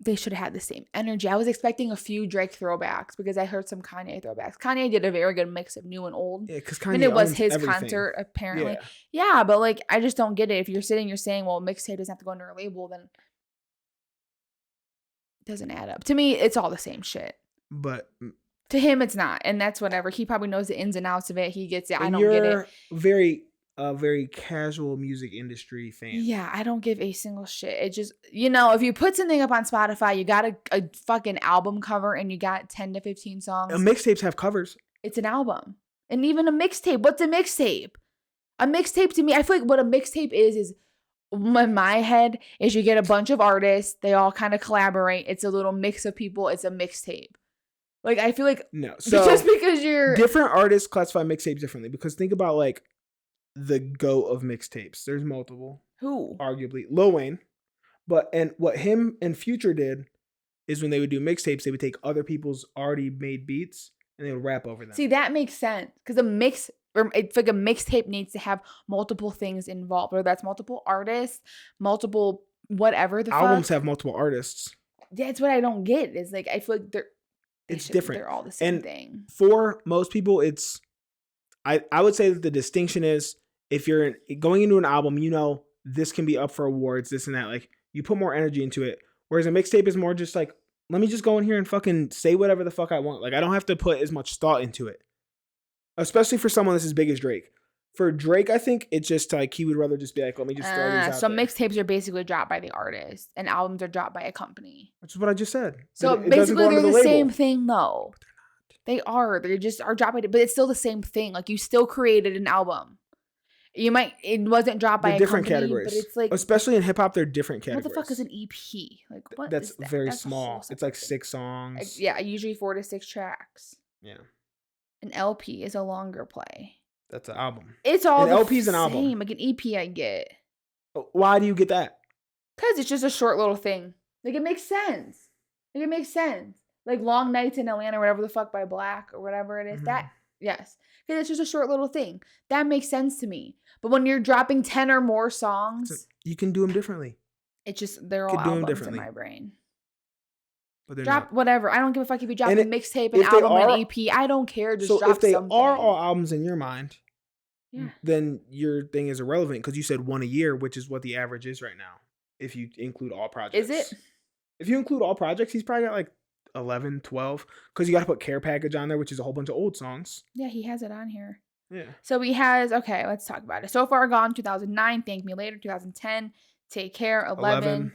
they should have had the same energy. I was expecting a few Drake throwbacks because I heard some Kanye throwbacks. Kanye did a very good mix of new and old. Yeah, because Kanye it was his concert, apparently. Yeah, but like, I just don't get it. If you're saying, well, mixtape doesn't have to go under a label, then it doesn't add up. To me, it's all the same shit. But to him, it's not. And that's whatever. He probably knows the ins and outs of it. He gets it. I don't get it. Very casual music industry fan. Yeah, I don't give a single shit. It just, if you put something up on Spotify, you got a fucking album cover and you got 10 to 15 songs. Mixtapes have covers. It's an album. And even a mixtape. What's a mixtape? A mixtape to me, I feel like what a mixtape is in my head is you get a bunch of artists, they all kind of collaborate. It's a little mix of people. It's a mixtape. Like, I feel like no. So just because you're different artists classify mixtapes differently, because think about like the GOAT of mixtapes. There's multiple. Who? Arguably Lil Wayne. And what him and Future did is when they would do mixtapes, they would take other people's already made beats and they would rap over them. See, that makes sense. Because it's like a mixtape needs to have multiple things involved. Whether that's multiple artists, multiple whatever the albums have multiple artists. That's what I don't get. Is like I feel like it's different. They're all the same thing. For most people, I would say that the distinction is if you're going into an album, this can be up for awards, this and that. Like you put more energy into it. Whereas a mixtape is more just like, let me just go in here and fucking say whatever the fuck I want. Like I don't have to put as much thought into it. Especially for someone that's as big as Drake. For Drake, I think it's just like he would rather just be like, let me just throw these out so there. Mixtapes are basically dropped by the artist and albums are dropped by a company. Which is what I just said. So basically they're the same thing though. They just are dropping it, but it's still the same thing. Like, you still created an album. It wasn't dropped by a different company, categories. But it's like, especially in hip hop, they're different categories. What the fuck is an EP? Like, what? That's very small. It's like 6 songs. Yeah, usually 4 to 6 tracks. Yeah. An LP is a longer play. That's an album. It's all an LP is an album. Like an EP, I get. Why do you get that? Because it's just a short little thing. Like, it makes sense. Like Long Nights in Atlanta, or whatever the fuck by Black or whatever it is. Mm-hmm. That, yes. Because it's just a short little thing. That makes sense to me. But when you're dropping 10 or more songs. So you can do them differently. It's just, they're all albums in my brain. But they're drop not. Whatever. I don't give a fuck if you drop a mixtape, an album, an EP. I don't care. Just drop something. So if they are all albums in your mind, then your thing is irrelevant because you said 1 a year, which is what the average is right now. If you include all projects. Is it? If you include all projects, he's probably got like 11, 12. Because you got to put Care Package on there, which is a whole bunch of old songs. Yeah, he has it on here. Yeah. So he has, okay, let's talk about it. So Far Gone, 2009. Thank Me Later, 2010. Take Care, 11.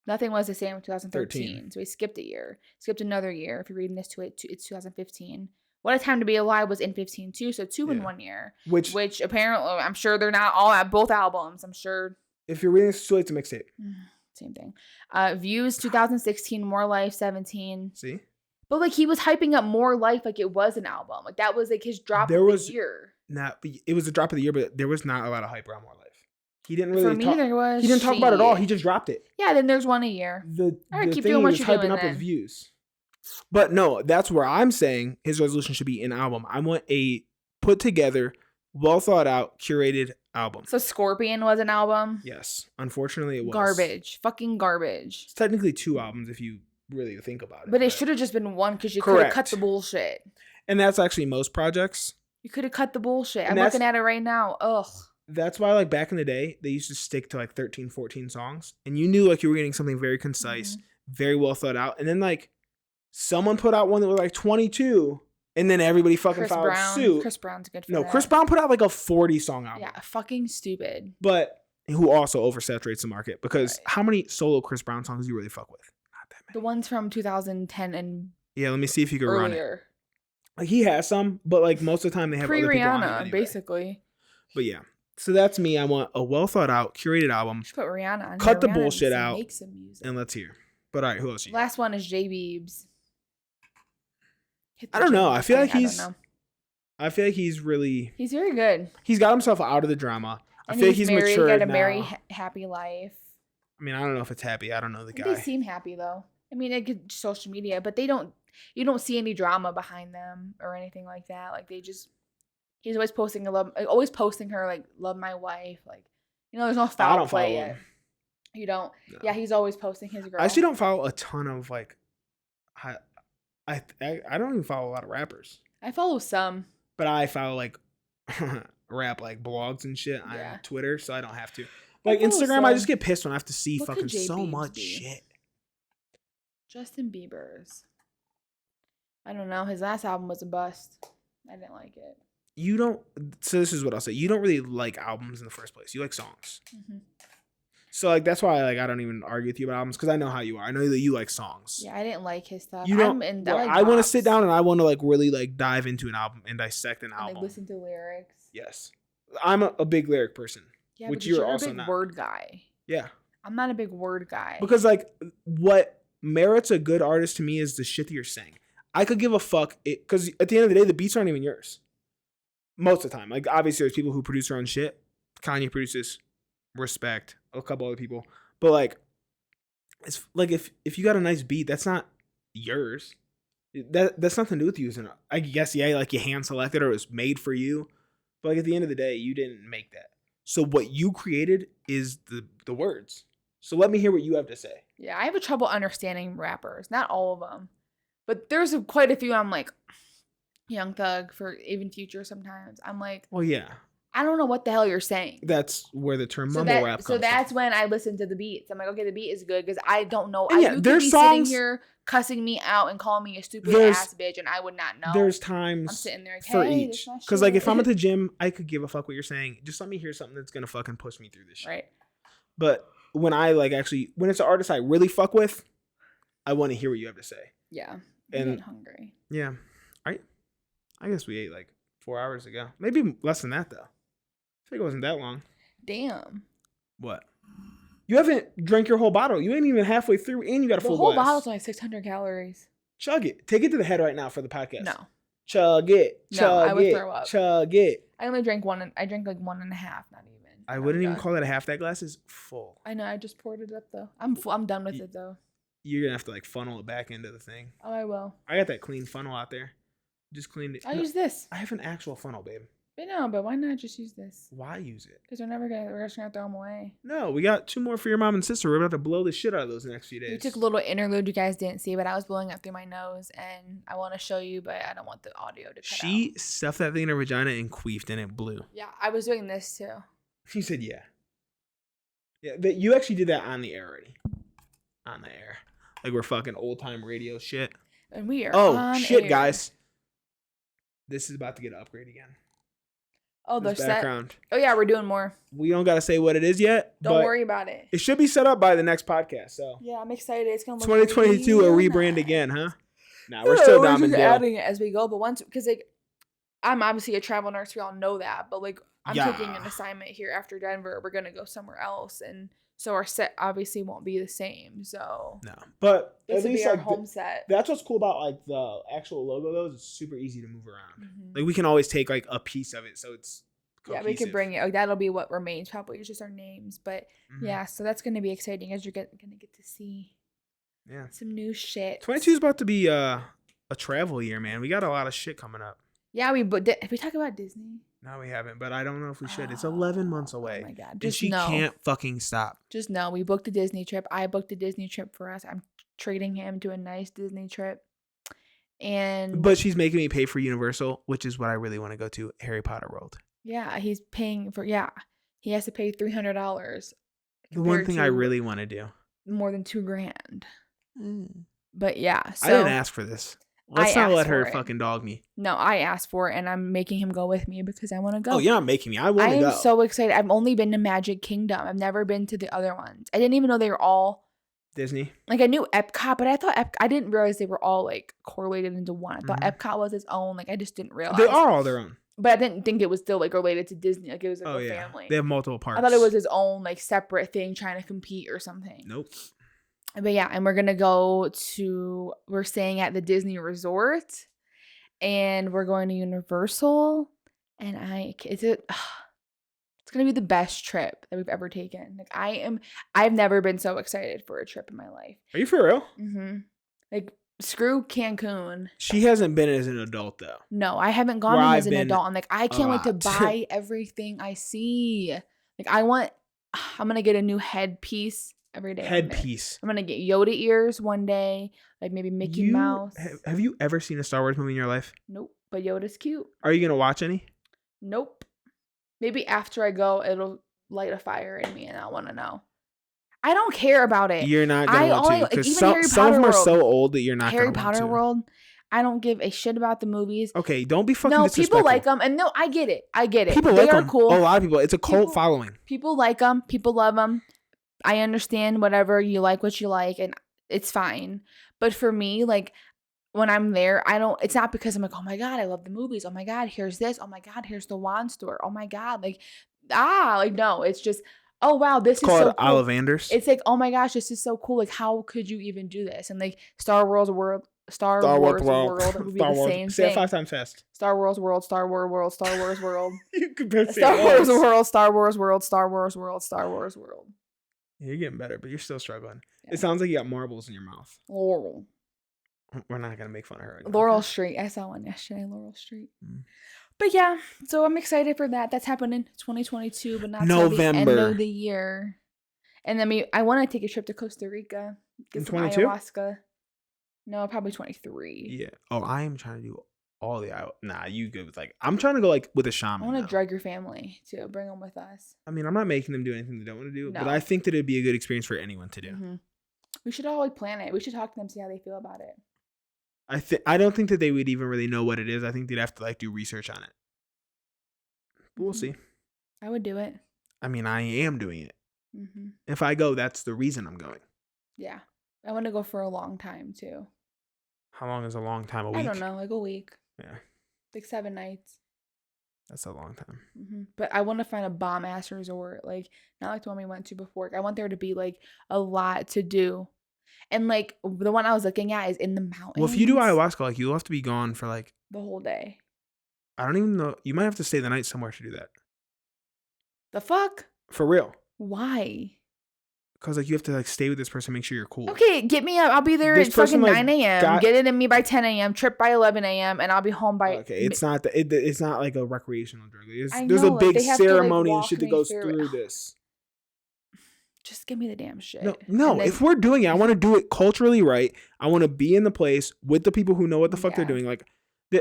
Nothing Was the Same in 2013. 13. So he skipped a year. Skipped another year. If you're reading this it's 2015. What a Time to Be Alive was in 15 too. So 2 in 1 year. Which apparently, I'm sure they're not all at both albums. I'm sure. If you're reading this, it's too late to mixtape. Same thing. Views 2016, More Life 17. See? But like, he was hyping up More Life like it was an album. Like, that was like his drop of the year. It was a drop of the year, but there was not a lot of hype around More Life. He didn't really. For me, there was. He didn't talk about it at all. He just dropped it. Yeah, then there's 1 a year. All right, keep doing what you're doing. Hyping up with views. But no, that's where I'm saying his resolution should be an album. I want a put together, well thought out, curated album. So Scorpion was an album? Yes. Unfortunately, it was. Garbage. Fucking garbage. It's technically 2 albums if you really think about it. But it should have just been 1 because you could have cut the bullshit. And that's actually most projects. You could have cut the bullshit. I'm looking at it right now. Ugh. That's why, like, back in the day, they used to stick to like 13, 14 songs. And you knew like you were getting something very concise, very well thought out. And then like someone put out one that was like 22. And then everybody fucking followed suit. Chris Brown's good for that. No, Chris Brown put out like a 40-song album. Yeah, fucking stupid. But who also oversaturates the market. Because how many solo Chris Brown songs do you really fuck with? Not that many. The ones from 2010 and yeah, let me see if you can run it. Like, he has some, but like most of the time they have other people on it anyway. Basically. But yeah. So that's me. I want a well thought out, curated album. Put Rihanna on. Cut the bullshit out. Make some music. And let's hear. But all right, who else? Last one is J Beebs. I don't know. I feel like he's really. He's very good. He's got himself out of the drama. I feel like he's matured now. He had a very happy life. I mean, I don't know if it's happy. I don't know the guy. They seem happy though. I mean, it could social media, but you don't see any drama behind them or anything like that. Like, he's always posting her like, love my wife. Like, there's no foul play yet. You don't. No. Yeah, he's always posting his girl. I actually don't follow a ton of like. I don't even follow a lot of rappers. I follow some. But I follow like rap like blogs and shit on Twitter, so I don't have to. Like Instagram, I just get pissed when I have to see fucking so much shit. Justin Bieber's. I don't know. His last album was a bust. I didn't like it. So this is what I'll say. You don't really like albums in the first place. You like songs. Mm-hmm. So like that's why like I don't even argue with you about albums because I know how you are. I know that you like songs. Yeah, I didn't like his stuff. I want to sit down and I want to like really like dive into an album and dissect an album. Like listen to lyrics. Yes, I'm a big lyric person. Yeah, which you're also a big word guy. Yeah, I'm not a big word guy. Because like what merits a good artist to me is the shit that you're saying. I could give a fuck because at the end of the day, the beats aren't even yours. Most of the time, like obviously there's people who produce their own shit. Kanye produces. Respect a couple other people, but like it's like if you got a nice beat, that's not yours. That's nothing to do with you. I guess like you hand selected or it was made for you, but like at the end of the day, you didn't make that. So what you created is the words. So let me hear what you have to say. Yeah, I have a trouble understanding rappers. Not all of them, but there's quite a few. I'm like Young Thug, for even Future. Sometimes I'm like, well, yeah. I don't know what the hell you're saying. That's where the term mumble rap comes from. So that's when I listen to the beats. I'm like, okay, the beat is good because I don't know. Yeah, you could be sitting here cussing me out and calling me a stupid ass bitch, and I would not know. There's times I'm sitting there like, for each. Because like if I'm at the gym, I could give a fuck what you're saying. Just let me hear something that's gonna fucking push me through this shit. Right. But when I like when it's an artist I really fuck with, I want to hear what you have to say. Yeah. And I'm hungry. Yeah. All right. I guess we ate like 4 hours ago. Maybe less than that, though. I think it wasn't that long. Damn. What? You haven't drank your whole bottle. You ain't even halfway through, and you got a full glass. The whole bottle's only 600 calories. Chug it. Take it to the head right now for the podcast. No. Chug it. Chug I would throw up. Chug it. I only drank one. I drank like 1.5, not even. I wouldn't even call that a half. That glass is full. I know. I just poured it up though. I'm done with it though. You're gonna have to like funnel it back into the thing. Oh, I will. I got that clean funnel out there. Just cleaned it. I'll use this. I have an actual funnel, babe. But why not just use this? Why use it? Because we're just gonna throw them away. No, we got 2 more for your mom and sister. We're about to blow the shit out of those next few days. We took a little interlude you guys didn't see, but I was blowing up through my nose, and I want to show you, but I don't want the audio to cut out. She stuffed that thing in her vagina and queefed, and it blew. Yeah, I was doing this too. She said, yeah. Yeah, you actually did that on the air already. On the air. Like we're fucking old-time radio shit. And we are on shit, air. Guys. This is about to get an upgrade again. Oh, the background. Oh, yeah, we're doing more. We don't got to say what it is yet. Don't worry about it. It should be set up by the next podcast. So yeah, I'm excited. It's going to look 2022, a rebrand again, huh? Nah, we're still Dom Dyl. Adding it as we go. But once, because like, I'm obviously a travel nurse. We all know that. But like, I'm taking an assignment here after Denver. We're going to go somewhere else. And so our set obviously won't be the same. So no, but this at least be our like home set. That's what's cool about like the actual logo though. It's super easy to move around. Like we can always take like a piece of it, so it's cohesive. Yeah, we can bring it. Like, that'll be what remains. Probably it's just our names, but yeah. So that's gonna be exciting as you're gonna get to see. Yeah. Some new shit. 22 is about to be a travel year, man. We got a lot of shit coming up. Yeah, have we talked about Disney? No, we haven't, but I don't know if we should. It's 11 months away. Oh my God. And she can't fucking stop. Just know we booked a Disney trip. I booked a Disney trip for us. I'm treating him to a nice Disney trip. But she's making me pay for Universal, which is what I really want to go to, Harry Potter World. Yeah, he's paying for, he has to pay $300. The one thing I really want to do. More than $2,000. But yeah. So I didn't ask for this. Let's not let her fucking dog me. No, I asked for it, and I'm making him go with me because I want to go. Oh, you're not making me. I want to go. I am so excited. I've only been to Magic Kingdom. I've never been to the other ones. I didn't even know they were all Disney. Like I knew Epcot, but I didn't realize they were all like correlated into one. I thought Epcot was its own. Like I just didn't realize. They are all their own. But I didn't think it was still like related to Disney. Like it was like a family. They have multiple parts. I thought it was his own like separate thing trying to compete or something. Nope. But yeah, and we're staying at the Disney Resort. And we're going to Universal, and it's gonna be the best trip that we've ever taken. Like I've never been so excited for a trip in my life. Are you for real? Mm-hmm. Like screw Cancun. She hasn't been as an adult though. No, I haven't gone as an adult. And like I can't wait to buy everything I see. Like I'm gonna get a new headpiece. Every day. Headpiece. I'm gonna get Yoda ears one day, like maybe Mickey Mouse. Have you ever seen a Star Wars movie in your life? Nope, but Yoda's cute. Are you gonna watch any? Nope. Maybe after I go, it'll light a fire in me, and I want to know. I don't care about it. You're not gonna want to because some of them are so old that you're not. Harry Potter World. I don't give a shit about the movies. Okay, don't be fucking disrespectful. People like them, and no, I get it. People like them. Cool. A lot of people. It's a cult following. People like them. People love them. I understand whatever you like, what you like, and it's fine. But for me, like when I'm there, it's not because I'm like, oh my God, I love the movies. Oh my God, here's this. Oh my God, here's the wand store. Oh my God, no, it's just, oh wow, this is so cool. Ollivanders. It's like, oh my gosh, this is so cool. Like, how could you even do this? And like Star Wars World would be the same thing. Say it 5 times fast. Star Wars World, Star Wars World, Star Wars World. You could say Star Wars World, Star Wars World, Star Wars World, Star Wars World. You're getting better, but you're still struggling. Yeah. It sounds like you got marbles in your mouth. Laurel. We're not going to make fun of her. Again. Laurel Street. I saw one yesterday, Laurel Street. But yeah, so I'm excited for that. That's happening 2022, but not until the end of the year. And then I want to take a trip to Costa Rica. Get some ayahuasca. No, probably 23. Yeah. Oh, I am trying to do all the you good with I'm trying to go with a shaman. I want to drug your family too. Bring them with us. I mean, I'm not making them do anything they don't want to do, but I think that it'd be a good experience for anyone to do. Mm-hmm. We should all plan it. We should talk to them, see how they feel about it. I don't think that they would even really know what it is. I think they'd have to do research on it. But we'll see. I would do it. I mean, I am doing it. Mm-hmm. If I go, that's the reason I'm going. Yeah, I want to go for a long time too. How long is a long time? A week? I don't know, like a week. Yeah. Like 7 nights. That's a long time. Mm-hmm. But I want to find a bomb ass resort, like not like the one we went to before. I want there to be like a lot to do, and like the one I was looking at is in the mountains. Well, if you do ayahuasca, like you'll have to be gone for like the whole day. I don't even know. You might have to stay the night somewhere to do that. The fuck? For real? Why? Because like you have to like stay with this person, make sure you're cool. Okay, get me up. I'll be there at fucking 9 a.m. Get it in me by 10 a.m. Trip by 11 a.m. and I'll be home by. Okay, it's not it's not like a recreational drug. There's a big ceremony and shit that goes through this. Just give me the damn shit. No. Then, if we're doing it, I want to do it culturally right. I want to be in the place with the people who know what the fuck they're doing. Like,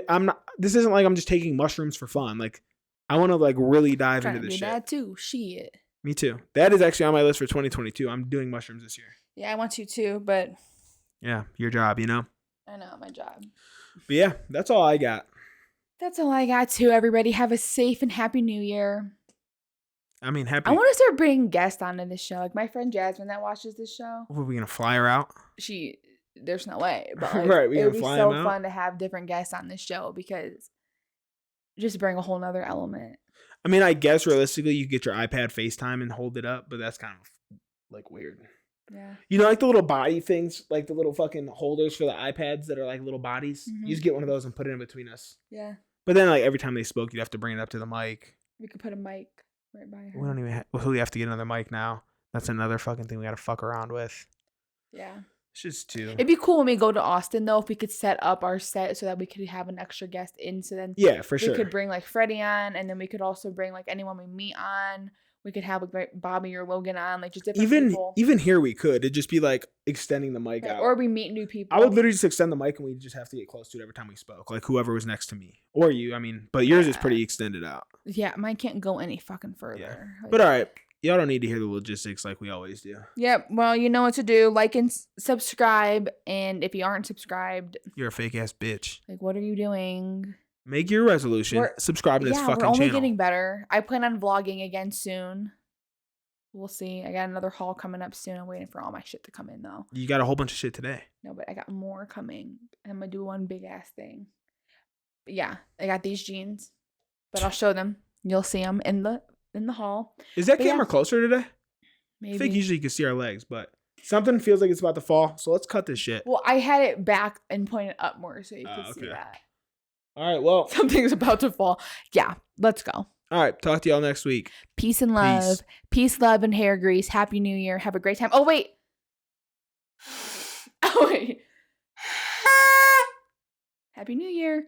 I'm not. This isn't like I'm just taking mushrooms for fun. Like, I want to like really dive into this shit. That too. Shit. Me too. That is actually on my list for 2022. I'm doing mushrooms this year. Yeah, I want to too, but. Yeah, your job, you know? I know, my job. But yeah, that's all I got. That's all I got too, everybody. Have a safe and happy new year. I mean, happy. I want to start bringing guests onto this show. Like my friend Jasmine that watches this show. What, are we going to fly her out? There's no way. But like, right, it would be so fun to have different guests on this show because just bring a whole nother element. I mean, I guess realistically, you get your iPad FaceTime and hold it up, but that's kind of like weird. Yeah. You know, like the little body things, like the little fucking holders for the iPads that are like little bodies. Mm-hmm. You just get one of those and put it in between us. Yeah. But then, like every time they spoke, you'd have to bring it up to the mic. We could put a mic right by her. We don't even. We have to get another mic now. That's another fucking thing we got to fuck around with. Yeah. It's just too. It'd be cool when we go to Austin though if we could set up our set so that we could have an extra guest in. So then for sure we could bring like Freddie on, and then we could also bring like anyone we meet on. We could have like Bobby or Logan on, like just different people. Even here we could. It'd just be like extending the mic out. Or we meet new people. I would literally just extend the mic and we just have to get close to it every time we spoke. Like whoever was next to me. Or you, I mean. But yours is pretty extended out. Yeah, mine can't go any fucking further. Yeah. But all right. Y'all don't need to hear the logistics like we always do. Yep. Well, you know what to do. Like and subscribe. And if you aren't subscribed. You're a fake ass bitch. Like, what are you doing? Make your resolution. Subscribe to this fucking channel. We're only getting better. I plan on vlogging again soon. We'll see. I got another haul coming up soon. I'm waiting for all my shit to come in, though. You got a whole bunch of shit today. No, but I got more coming. I'm going to do one big-ass thing. But yeah, I got these jeans. But I'll show them. You'll see them in the haul. Is that camera closer today? Maybe. I think usually you can see our legs, but something feels like it's about to fall. So let's cut this shit. Well, I had it back and pointed up more so you could see that. All right, well. Something's about to fall. Yeah, let's go. All right. Talk to y'all next week. Peace and love. Peace, love, and hair grease. Happy New Year. Have a great time. Oh, wait. Happy New Year.